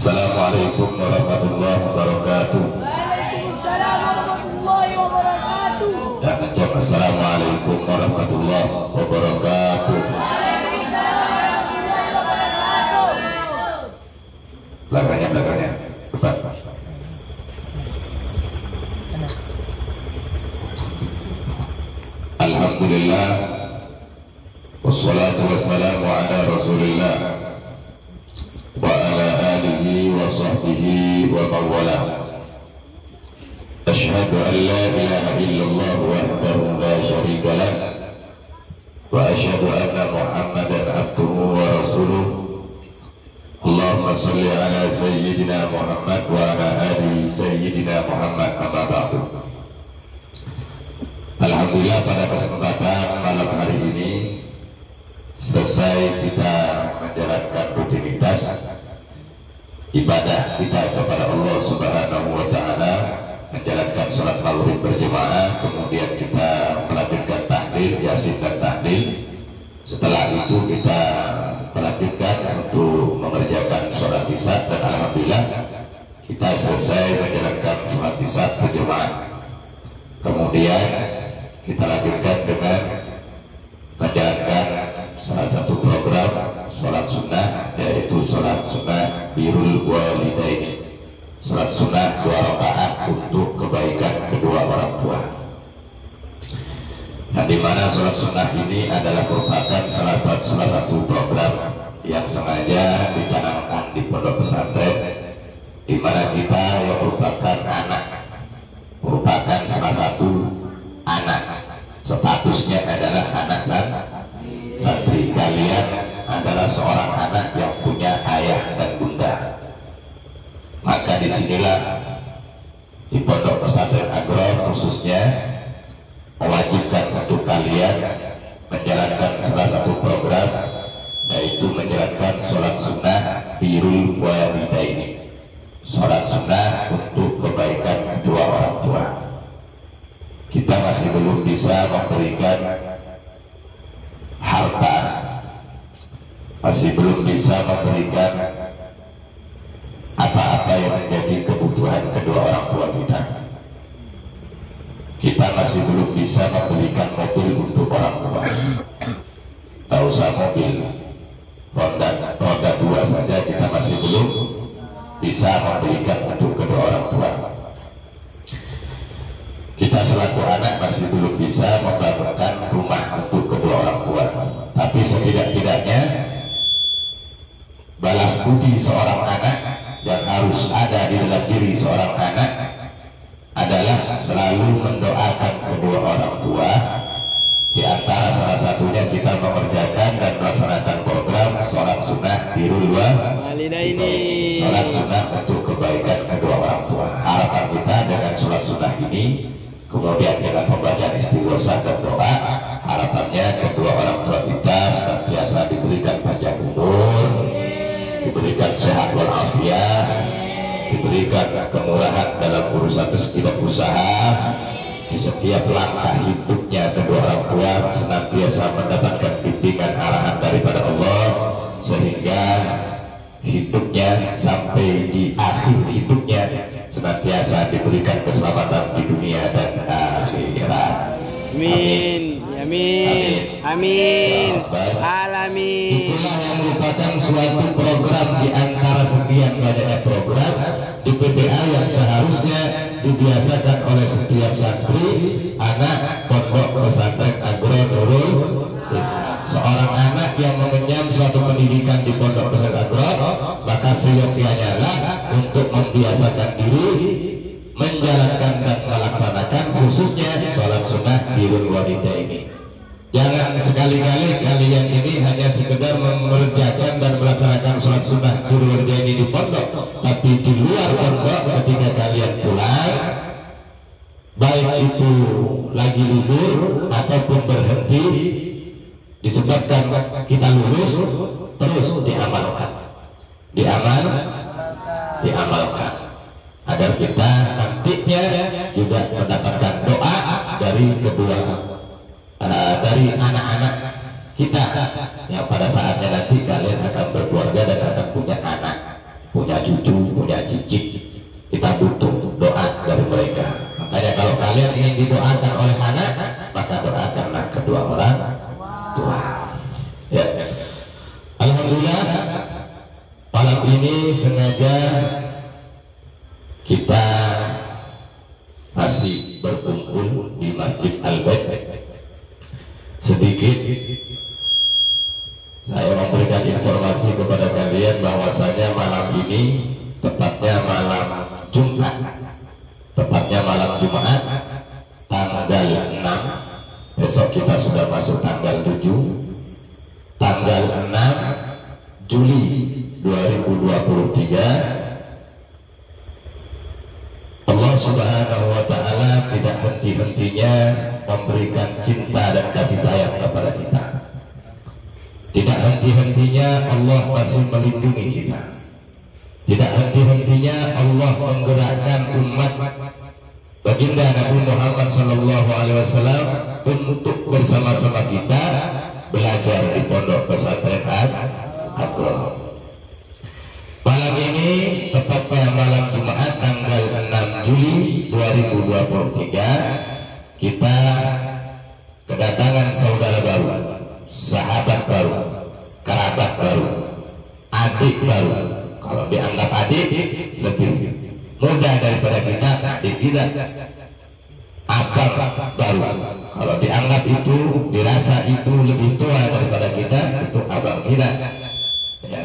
Assalamualaikum warahmatullahi wabarakatuh. Waalaikumsalam warahmatullahi wabarakatuh. Yang kencang, assalamualaikum warahmatullahi wabarakatuh. Waalaikumsalam warahmatullahi wabarakatuh. Belakangnya, depan. Alhamdulillah, wassalatu wassalamu ala rasulillah wa ala alihi wa sahbihi wa mawala. Ashhadu an la ilaha illallah wahdahu la syarika lah wa ashhadu anna Muhammadan abduhu wa rasuluh. Allahumma salli ala sayyidina Muhammad wa ala ali sayyidina Muhammad, amma ba'du. Alhamdulillah, pada kesempatan malam hari ini selesai kita menjalankan rutinitas ibadah kita kepada Allah Subhanahu wa Ta'ala, menjalankan sholat maghrib berjemaah, kemudian kita melanjutkan tahlil, yasin dan tahlil. Setelah itu kita melanjutkan untuk mengerjakan sholat isya, dan alhamdulillah kita selesai menjalankan sholat isya berjemaah. Kemudian kita lanjutkan dengan menjalankan salah satu program sholat sunnah, yaitu sholat sunnah birrul walidaini, sholat sunnah 2 rakaat untuk kebaikan kedua orang tua. Nah, di mana sholat sunnah ini adalah merupakan salah satu program yang sengaja dicanangkan di pondok pesantren, di mana kita yang merupakan anak, merupakan salah satu anak, statusnya adalah anak santri. Kalian adalah seorang anak yang punya ayah dan bunda. Maka disinilah di pondok pesantren Agro khususnya mewajibkan untuk kalian menjalankan salah satu program, yaitu menjalankan sholat sunnah birrul walidaini, sholat sunnah untuk kebaikan kedua orang tua. Kita masih belum bisa memberikan harta, masih belum bisa memberikan apa-apa yang menjadi kebutuhan kedua orang tua kita. Kita masih belum bisa membelikan mobil untuk orang tua. Tak usah mobil, roda 2 saja kita masih belum bisa membelikan untuk kedua orang tua. Kita selaku anak masih belum bisa membangunkan rumah untuk kedua orang tua. Tapi setidak-tidaknya balas budi seorang anak yang harus ada di dalam diri seorang anak adalah selalu mendoakan kedua orang tua. Di antara salah satunya kita mengerjakan dan melaksanakan program sholat sunnah birrul walidaini, sholat sunnah untuk kebaikan kedua orang tua. Harapan kita dengan sholat sunnah ini, kemudian dengan pembacaan istighosah dan doa, harapannya kedua orang tua kita senantiasa diberikan panjang umur, diberikan sehat walafiat, diberikan kemurahan dalam urusan rezeki dan usaha. Di setiap langkah hidupnya kedua orang tua senantiasa mendapatkan bimbingan arahan daripada Allah, sehingga hidupnya sampai di akhir hidupnya senantiasa diberikan keselamatan di dunia dan akhirat. Amin. Amin. Amin. Alamin. Itulah yang merupakan suatu program di antara sekian banyaknya program di PPA yang seharusnya dibiasakan oleh setiap santri anak pondok pesantren Agro Nurul Islam. Seorang anak yang mengenyam suatu pendidikan di pondok pesantren Agro, maka seyogyanya lah untuk membiasakan diri menjalankan dan melaksanakan khususnya sholat sunnah birrul walidaini. Jangan sekali-kali kalian ini hanya sekedar mengerjakan dan melaksanakan sholat sunnah birrul walidaini di pondok, tapi di luar pondok ketika kalian pulang, baik itu lagi libur ataupun berhenti, disebabkan kita lulus, terus diamalkan agar kita nantinya juga mendapatkan doa dari kedua dari anak-anak kita yang pada saatnya nanti kalian akan berkeluarga dan akan punya anak, punya cucu, Alhamdulillah malam ini sengaja kita masih berkumpul di Masjid Al-Bait. Sedikit saya memberikan informasi kepada kalian bahwasanya malam ini tepatnya malam Jumat, tanggal 6. Besok kita sudah masuk tanggal 7, tanggal 6 Juli 2023. Allah Subhanahu wa Ta'ala tidak henti-hentinya memberikan cinta dan kasih sayang kepada kita. Tidak henti-hentinya Allah masih melindungi kita. Tidak henti-hentinya Allah menggerakkan umat baginda Nabi Muhammad SAW untuk bersama-sama kita belajar di Pondok Pesantren Agro. Malam ini tepatnya malam Jumat tanggal 6 Juli 2023 kita kedatangan saudara baru, sahabat baru, kerabat baru, adik baru. Kalau dianggap adik lebih muda daripada kita, adik kita. Abang baru. Kalau dianggap itu, dirasa itu lebih tua daripada kita, itu abang kita. Ya.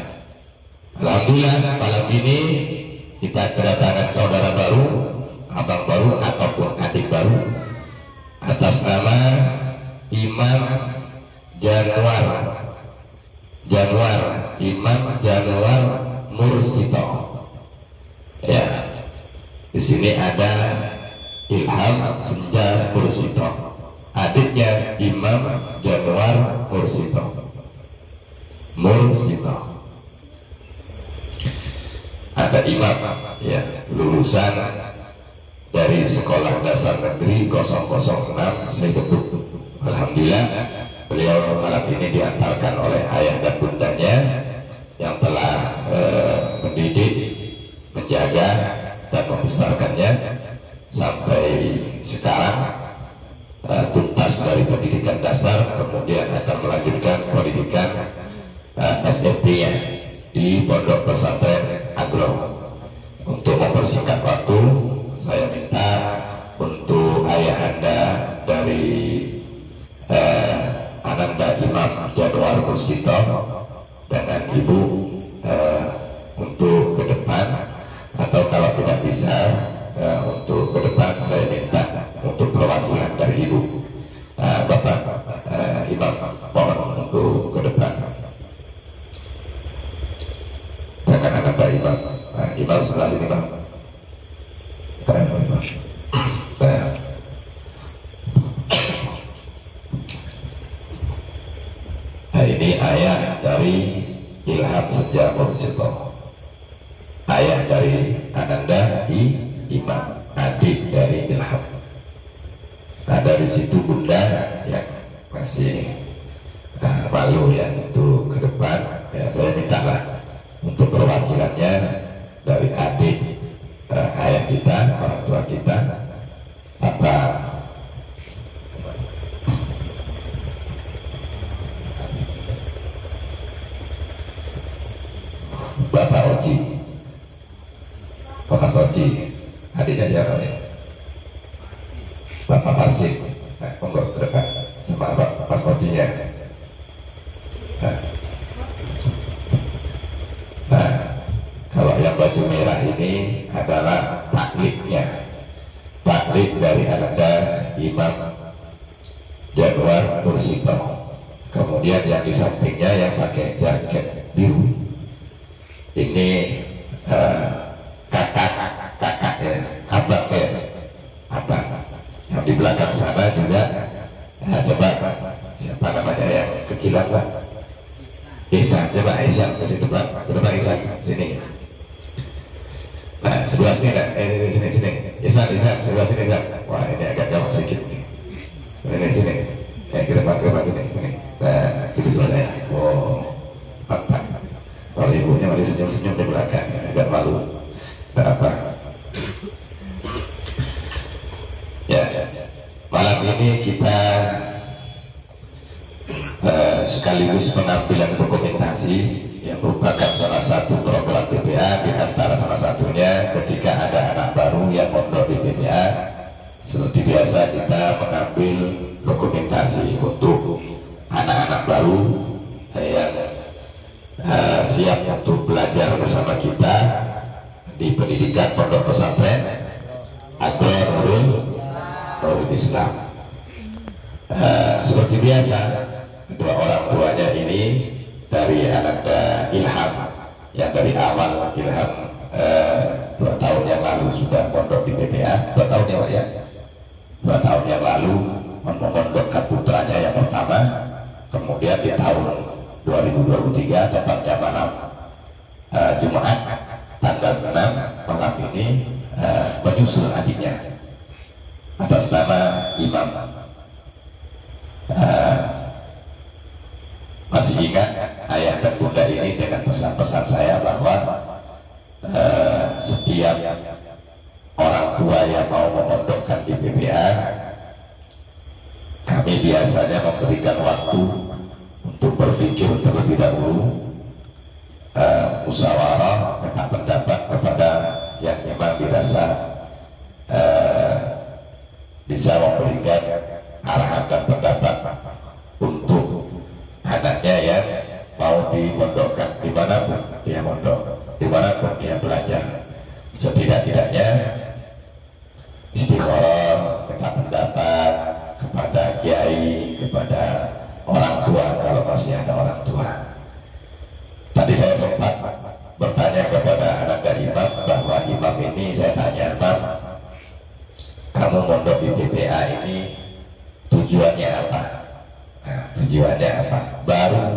Alhamdulillah malam ini kita kedatangan saudara baru, abang baru ataupun adik baru atas nama Imam Imam Januar Mursito. Ya, di sini ada Ilham Senja Mursito, adiknya Imam Januar Mursito. Ada imam, ya, lulusan dari Sekolah Dasar Negeri 006 Sekeduk. Alhamdulillah beliau malam ini diantarkan oleh ayah dan bundanya yang telah mendidik, menjaga dan membesarkannya sampai sekarang tuntas dari pendidikan dasar, kemudian akan melanjutkan pendidikan SMP-nya di Pondok Pesantren Agro. Untuk mempersingkat waktu, saya minta untuk ayahanda dari Ananda Imam Januar Mursito dengan ibu untuk ke depan, atau kalau tidak bisa untuk ke depan, saya minta untuk perwakilan dari ibu. Bapak Imam, mohon untuk ke depan dengan Ananda Imam. Imam sebelah sini, Bang. Ini ayah dari Ilham Senja Mursito, ayah dari Ananda Imam, adik dari Ilham. Ada di situ bunda yang masih malu ya untuk ke depan. Ya, saya mintalah untuk perwakilannya dari adik ayah kita, orang tua kita, Bapak Oci, Bapak Soci, adiknya siapa ya? Bapak Parsik, monggo ke depan sama Bapak Socinya. Nah, kalau yang baju merah ini adalah takliknya, taklik dari Ananda Imam Januar Mursito. Kemudian yang di sampingnya yang pakai jaket biru ini kakak ya, abang ya, abang. Yang di belakang sana juga, coba siapa namanya yang kecilan, Pak? Ihsan, coba Ihsan ke situ, Pak. Coba Ihsan sini. Nah, sebelah sini kan? Sini. Ihsan, sebelah sini, Ihsan. Wah, ini agak jauh sedikit nih. Sini. Ke depan sini. Nah, itu dulu saya. Oh, mantap. Kalau ibunya masih senyum-senyum di belakang, agak malu. Tidak apa. Ya, malam ini kita sekaligus mengambil pengambilan dokumentasi yang merupakan salah satu program PPA. Di antara salah satunya ketika ada anak baru yang mondok di PPA, seperti biasa kita mengambil dokumentasi untuk anak-anak baru yang siap untuk belajar bersama kita di pendidikan pondok pesantren Nurul Islam. Seperti biasa, kedua orang tuanya ini dari Ananda Ilham yang dari awal Ilham 2 tahun yang lalu sudah pondok di PPA. 2 tahun ya Pak ya, 2 tahun yang lalu memondokkan putranya yang pertama. Kemudian di tahun 2023 tepatnya malam Jumat tanggal 6 malam ini menyusul adiknya atas nama Imam. Masih ingat ayah dan bunda ini dengan pesan-pesan saya bahwa setiap orang tua yang mau memondokkan di PPA, kami biasanya memberikan waktu untuk berpikir terlebih dahulu, musyawarah, minta pendapat kepada yang memang dirasa bisa memberikan arahan dan pendapat untuk anaknya yang mau dimondokkan dimanapun dia mondok, dimanapun dia belajar. Setidak-tidaknya istikharah, minta pendapat kepada kiai, kepada orang tua kalau masih ada orang tua. Tadi saya sempat bertanya kepada anak Imam bahwa Imam ini, saya tanya, Imam, kamu mondok di PPA ini tujuannya apa? Nah, tujuannya apa? Baru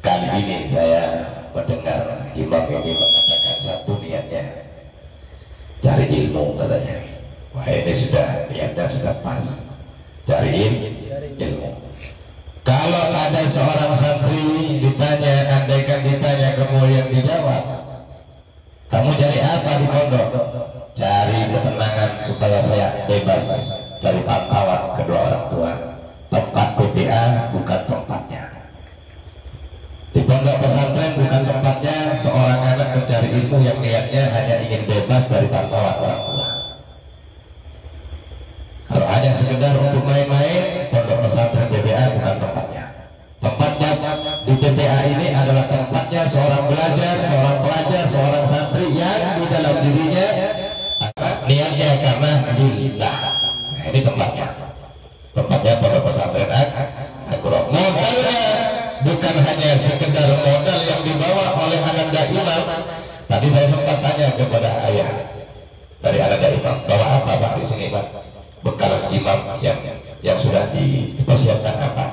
kali ini saya mendengar Imam ini mengatakan satu niatnya cari ilmu katanya. Wah, ini sudah niatnya sudah pas, cari ilmu. Kalau ada seorang santri ditanya, andaikan ditanya kemudian dijawab, kamu cari apa di pondok? Cari ketenangan supaya saya bebas dari pantauan kedua orang tua. Tempat PPA bukan tempatnya. Di pondok pesantren bukan tempatnya seorang anak mencari ilmu yang niatnya hanya ingin bebas dari pantauan orang tua. Kalau hanya sekedar untuk main-main, pondok pesantren PPA bukan tempatnya. Tempatnya di PPA ini adalah tempatnya seorang belajar, seorang pelajar, seorang santri yang di dalam dirinya niatnya karena lillah. Nah, ini tempatnya. Tempatnya pondok pesantren Al-Qur'an. Modalnya bukan hanya sekedar modal yang dibawa oleh Ananda Imam. Tadi saya sempat tanya kepada ayah dari Ananda Imam, bawa apa Pak di sini Pak? Bekal imam yang sudah dipersiapkan apa?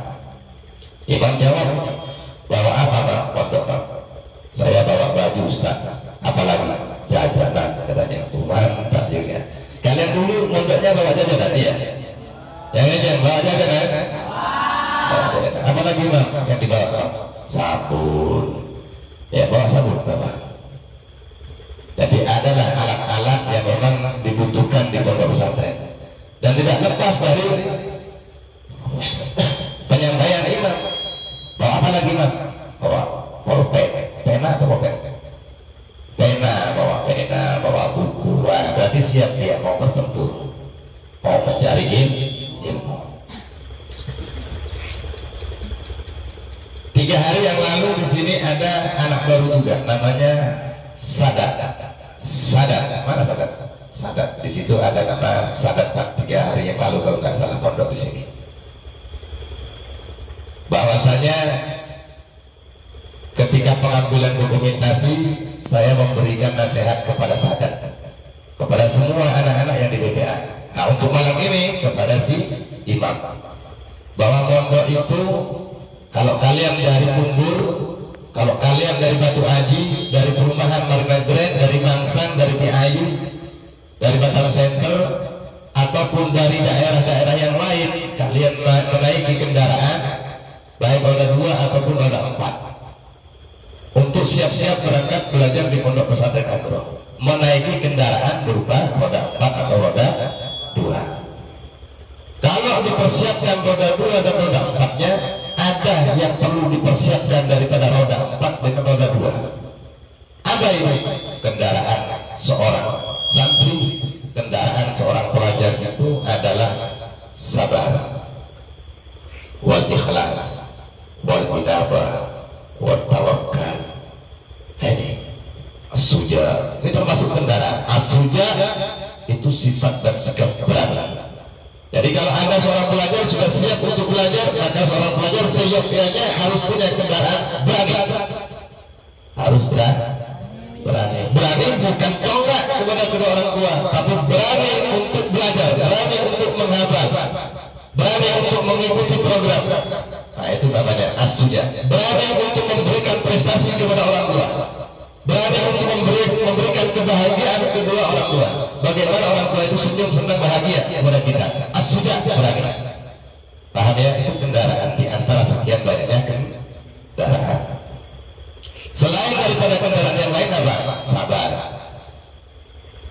Imam jawab, bawa apa Pak? Pondok Pak. Saya bawa baju Ustaz. Apalagi jajanan katanya. Mantap juga. Kalian dulu mondoknya bawa jajanan ya? Yang aja bawa jajanan. Apalagi Imam yang dibawa Pak? Sabun. Ya bawa sabun bawa. Jadi adalah alat-alat yang memang dibutuhkan di pondok pesantren. Dan tidak lepas dari penyampaian imam. Bawa apa lagi Imam? Bawa pulpen, pena atau pulpen? Pena, bawa buku. Wah, berarti siap dia mau bertempur, mau mencari ilmu. 3 hari yang lalu di sini ada anak baru juga, namanya Sadat. Mana Sadat? Sadat, di situ ada nama Sadat Pak. 3 hari yang lalu kalau nggak salah pondok di sini. Bahwasanya ketika pengambilan dokumentasi saya memberikan nasihat kepada Sadat, kepada semua anak-anak yang di BPA. Nah untuk malam ini kepada si Imam, bahwa pondok itu kalau kalian dari Pumbur, kalau kalian dari Batu Aji, dari perumahan Marga Grand, dari Mangsang, dari Piayu, dari Batam Center, ataupun dari daerah-daerah yang lain, kalian menaiki kendaraan baik roda 2 ataupun roda 4 untuk siap-siap berangkat belajar di pondok pesantren Al-Qur'an, menaiki kendaraan berupa roda 4 atau roda 2. Kalau dipersiapkan roda 2 dan roda 4-nya, ada yang perlu dipersiapkan mempersiapkan daripada roda 4 dengan roda 2. Apa ini? Kendaraan seorang santri, kendaraan seorang pelajar itu adalah sabar, wal ikhlas, wal inabah, wal tawakkal. Ini as-suja, ini termasuk kendaraan. As-suja itu sifat dan sikap berani. Jadi kalau Anda seorang pelajar sudah siap untuk belajar, maka seorang pelajar seyogyanya harus punya kendaraan berani. Harus berani. Berani bukan tonggak kepada kedua orang tua, tapi berani untuk belajar, berani untuk menghafal, berani untuk mengikuti program. Nah, itu namanya as-suja. Berani untuk memberikan prestasi kepada orang tua, berani untuk memberikan kebahagiaan kedua orang tua. Bagaimana orang tua itu senyum, senang, bahagia kepada kita. As-suja, berani. Paham ya? Itu kendaraan di antara sekian banyaknya kendaraan. Selain daripada kendaraan yang lain apa? Sabar.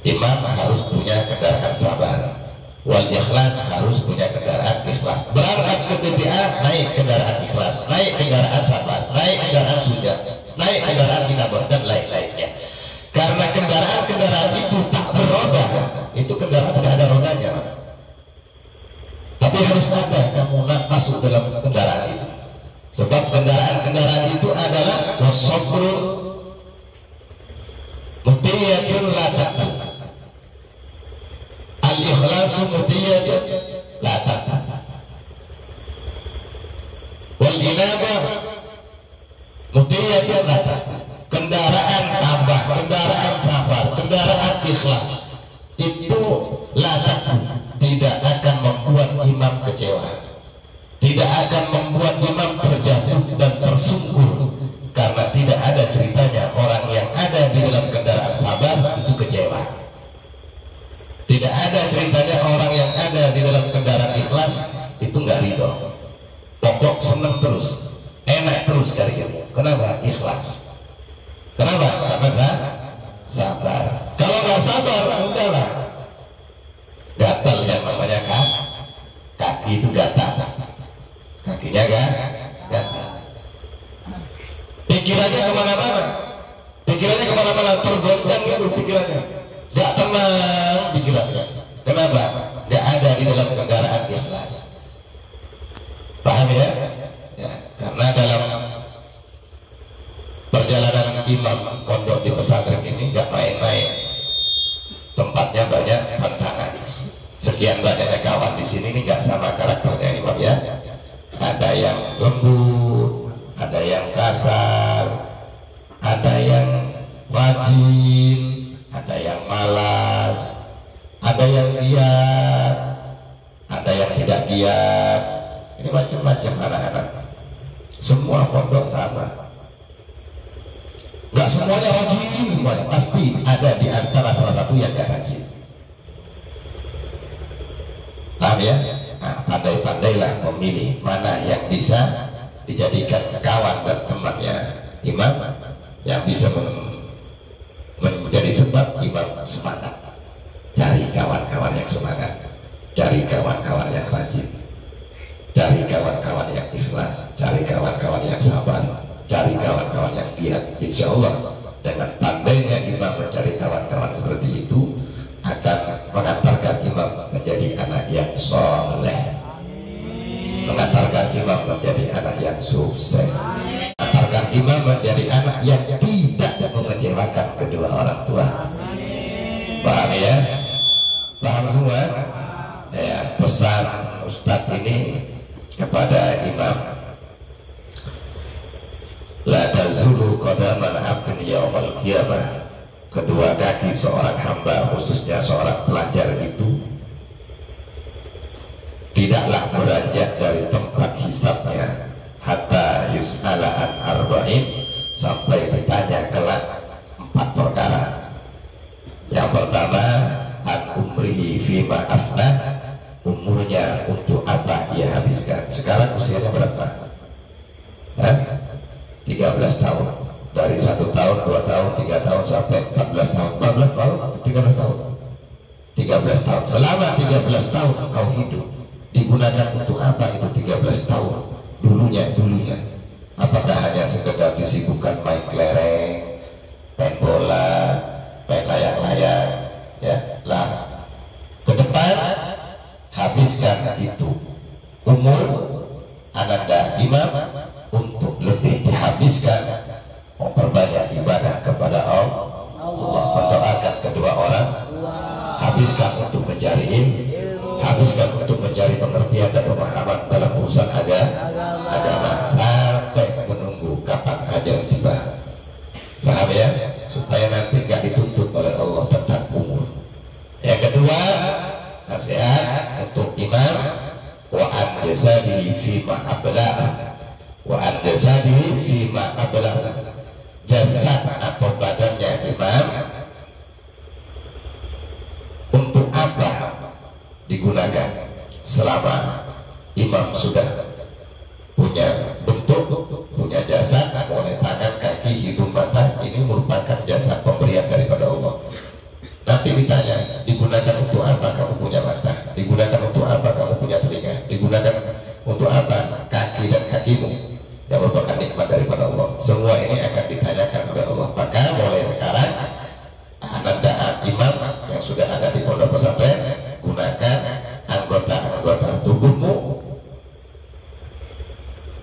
Imam harus punya kendaraan sabar. Wal ikhlas harus punya kendaraan ikhlas. Berangkat ke TPA naik kendaraan ikhlas, naik kendaraan sabar, naik kendaraan suja, naik kendaraan inabah dan lain-lainnya. Karena kendaraan itu tak beroda, itu kendaraan tidak ada rodanya. Tapi harus ada kamu masuk dalam kendaraan itu. Sebab kendaraan itu adalah wasabru mutiyatun la taqu, al-ikhlasu mutiyatun la taqu, wal inabah mutiyatun la taqu. Kendaraan tabah, kendaraan sabar, kendaraan ikhlas itu la taqu, tidak akan membuat imam kecewa, tidak akan membuat imam terjatuh dan tersungkur, karena tidak ada ceritanya orang yang ada di dalam kendaraan sabar itu kecewa. Tidak ada ceritanya orang yang ada di dalam kendaraan ikhlas itu nggak ridho. Pokok senang terus, enak terus cari ilmu. Kenapa? Ikhlas. Kenapa? Karena sabar. Kalau nggak sabar, udahlah. Gatal yang namanya kaki itu gatal. Kakinya gatal. Pikirannya kemana-mana. Pikirannya kemana-mana, tergoncang itu pikirannya. Gak tenang pikirannya. Kenapa? Gak ada di dalam kendaraan ikhlas. Paham ya? Ya, karena dalam perjalanan imam pondok di pesantren ini gak main-main. Tempatnya banyak tantangan. Sekian banyaknya kawan di sini ini gak sama karakternya imam ya. Ada yang lembut, ada yang kasar, ada yang rajin, ada yang malas, ada yang giat, ada yang tidak giat. Ini macam-macam anak-anak. Semua pondok sama. Gak semuanya rajin, semuanya pasti ada di antara salah satu yang gak rajin. Paham ya? Nah, pandai-pandailah memilih mana yang bisa dijadikan kawan dan temannya imam, yang bisa menjadi sebab imam semangat. Cari kawan-kawan yang semangat, cari kawan-kawan yang rajin, cari kawan-kawan yang ikhlas, cari kawan-kawan yang sabar, cari kawan-kawan yang giat. Insya Allah dengan pandainya imam mencari kawan-kawan seperti itu akan mengantarkan imam menjadi anak yang soleh, mengantarkan imam menjadi anak yang sukses, mengantarkan imam menjadi anak yang tidak mengecewakan kedua orang tua. Paham ya? Paham semua? Ya, pesan Ustadz ini kepada imam, la tazulu qadaman abdin yaumal qiyamah. Kedua kaki seorang hamba, khususnya seorang pelajar itu tidaklah beranjak dari tempat hisabnya hatta yus'ala an arba'in, sampai ditanya kelak 4 perkara. Yang pertama, an umrihi fima afna, umurnya untuk apa dia habiskan. Sekarang usianya berapa? 13 tahun. Dari 1 tahun, 2 tahun, 3 tahun sampai 14 tahun. 14 tahun, 13 tahun. 13 tahun. Selama 13 tahun engkau hidup, digunakan untuk apa itu 13 tahun? Dulunya. Apakah hanya sekedar disibukkan main kelereng, main bola, main layang-layang, ya lah. Ke depan habiskan itu umur ananda imam untuk lebih dihabiskan memperbanyak ibadah kepada Allah, mendoakan kedua orang, habiskan untuk mencari ilmu, habiskan untuk mencari pengertian dan pemahaman dalam urusan agama sampai menunggu kapan ajal tiba. Paham ya? Supaya nanti nggak dituntut oleh Allah tentang umur. Yang kedua, nasihat untuk imam, wa an jasadihi fi ma ablah, wa an jasadihi fi ma ablah. Jasad atau badannya imam untuk apa digunakan selama imam sudah punya bentuk, punya jasad, mulai tangan, kaki, hidung, mata, ini merupakan jasad pemberian daripada Allah. Nanti ditanya, digunakan untuk apa kamu punya mata, digunakan untuk apa kamu punya telinga, digunakan untuk apa kaki dan kakimu yang merupakan nikmat daripada Allah. Semua ini akan ditanyakan oleh Allah. Maka mulai sekarang ananda imam yang sudah ada di pondok pesantren, gunakan anggota-anggota tubuhmu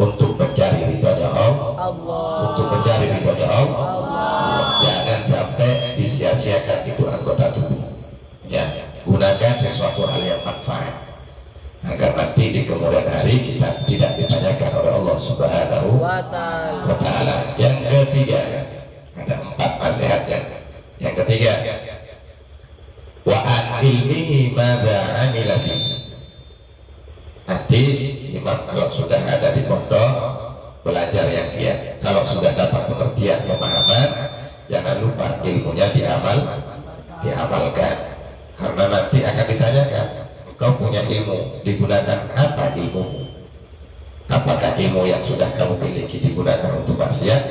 untuk mencari ridhonya Allah, untuk mencari ridhonya Allah. Jangan sampai disia-siakan itu anggota tubuh. Ya, gunakan sesuatu hal yang manfaat agar nanti di kemudian hari kita tidak ditanyakan oleh Allah Subhanahu wa Ta'ala. Yang ketiga, ada 4 nasihatnya. Yang ketiga, wa an ilmihi madza amila fi. Nanti imam kalau sudah ada di pondok belajar yang giat, kalau sudah dapat pengertian pemahaman, jangan lupa ilmunya diamalkan, karena nanti akan ditanyakan, engkau punya ilmu, digunakan apa ilmumu? Apakah ilmu yang sudah kamu miliki digunakan untuk maksiat?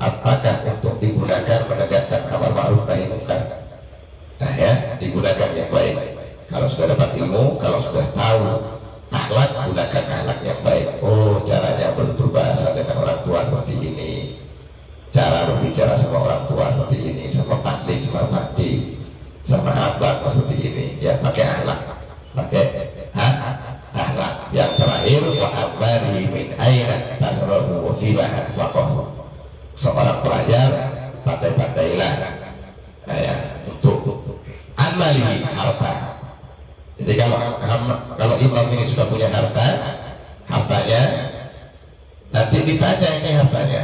Apakah untuk digunakan menegakkan amar ma'ruf nahi munkar? Nah ya, digunakan yang baik. Kalau sudah dapat ilmu, kalau sudah tahu akhlak, gunakan akhlak yang baik. Oh, caranya berbahasa dengan orang tua seperti ini, cara berbicara sama orang tua seperti ini, sama pakde, sama pakde, sama abang seperti ini. Ya, pakai akhlak, pakai akhlak. Yang terakhir, wa amari min aina tasrahu wa fi bahan faqah. Seorang pelajar pandai-pandailah untuk amali harta. Jadi kalau imam ini sudah punya hartanya nanti ditanya, ini hartanya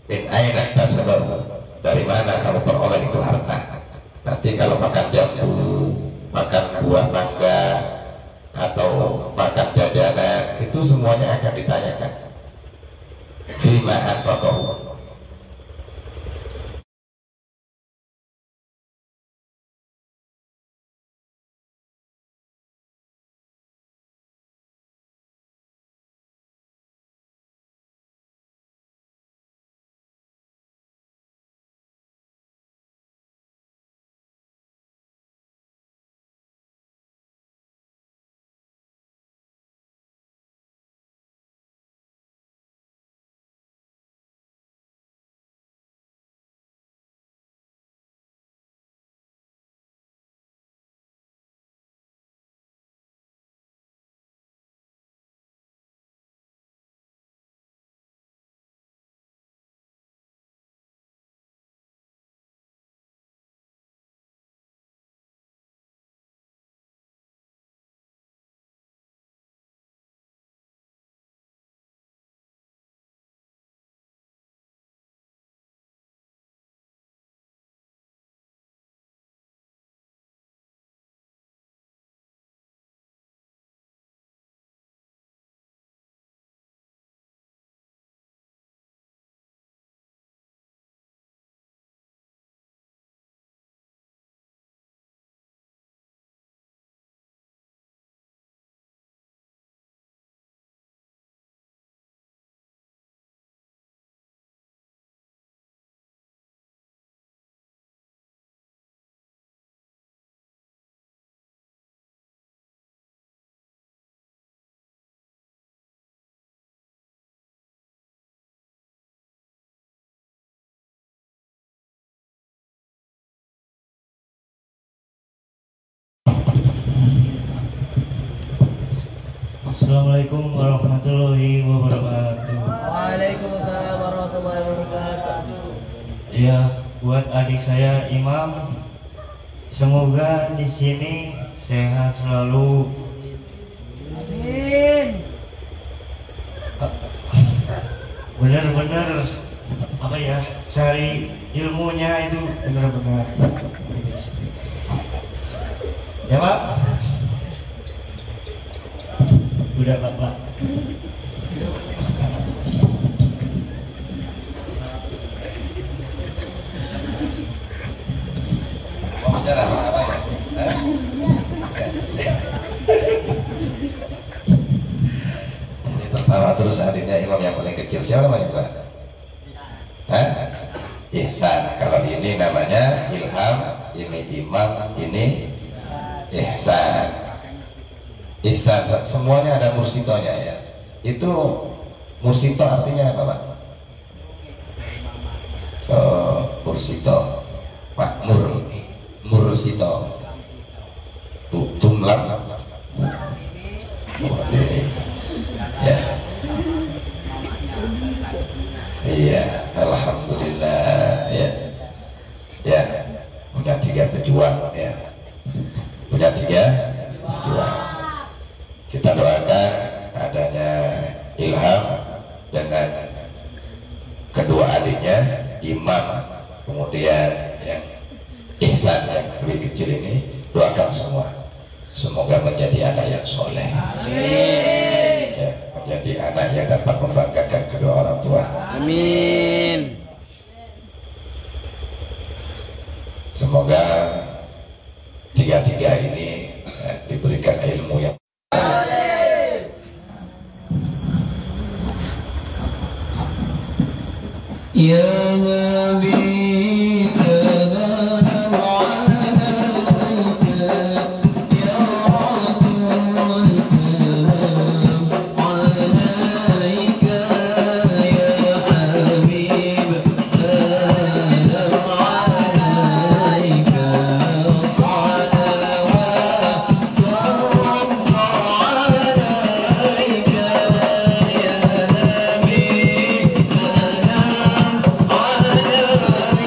min aina tasrahu, dari mana kamu peroleh itu harta. Nanti kalau makan jambu, makan buah mangga, atau makan jajanan, itu semuanya akan ditanyakan. Fima anfaqahu. Assalamualaikum warahmatullahi wabarakatuh. Waalaikumsalam warahmatullahi wabarakatuh. Ya, buat adik saya Imam, semoga di sini sehat selalu. Amin. Benar-benar apa ya, cari ilmunya itu benar-benar. Ya Pak. Udah Pak. Mau bicara apa ya? Ini tertawa terus adiknya imam yang paling kecil. Siapa namanya Pak? Hah? Ihsan. Kalau ini namanya Ilham, ini Imam, ini Ihsan. Ihsan, semuanya ada mursitonya ya. Itu mursito artinya apa Pak? Mursito, makmur, mursito, tumlam, ya, iya, alhamdulillah ya, ya, punya 3 pejuang ya, punya 3 pejuang. Kita doakan adanya Ilham dengan kedua adiknya Imam, kemudian yang Ihsan yang lebih kecil ini, doakan semua semoga menjadi anak yang soleh. Amin. Ya, menjadi anak yang dapat membanggakan kedua orang tua. Amin. Semoga tiga-tiga ini diberikan ilmu yang Ya Nabi salam alaika, Ya Rasul salam alaika, Ya Habib salam alaika, salawat Allah alaika, Ya Nabi salam alaika.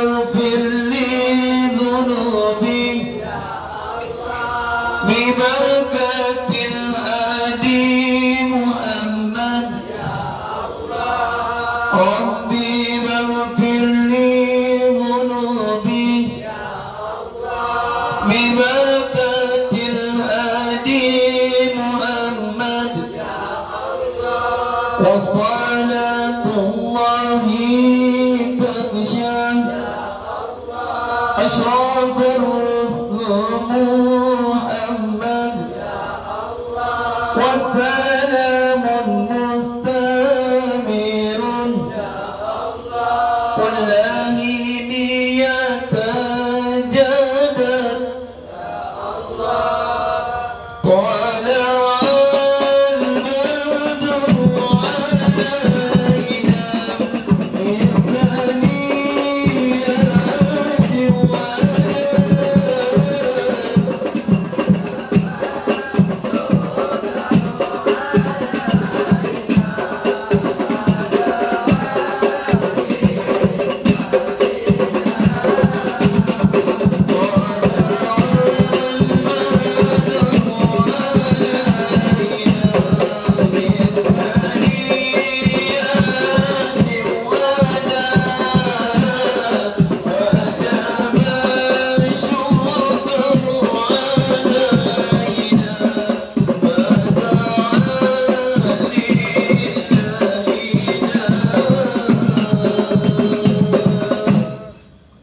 اغفر لي ذنوبي ببركة الهادي محمد ربي اغفر لي ذنوبي ببركة الهادي محمد وصلاة الله تغشى أشراف الرسل محمد والسلام مستمر كل حين يتجدد طلع البدر علينا من ثنيات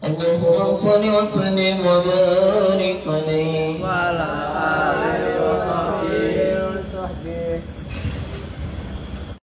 اللهم صل وسلم وبارك عليه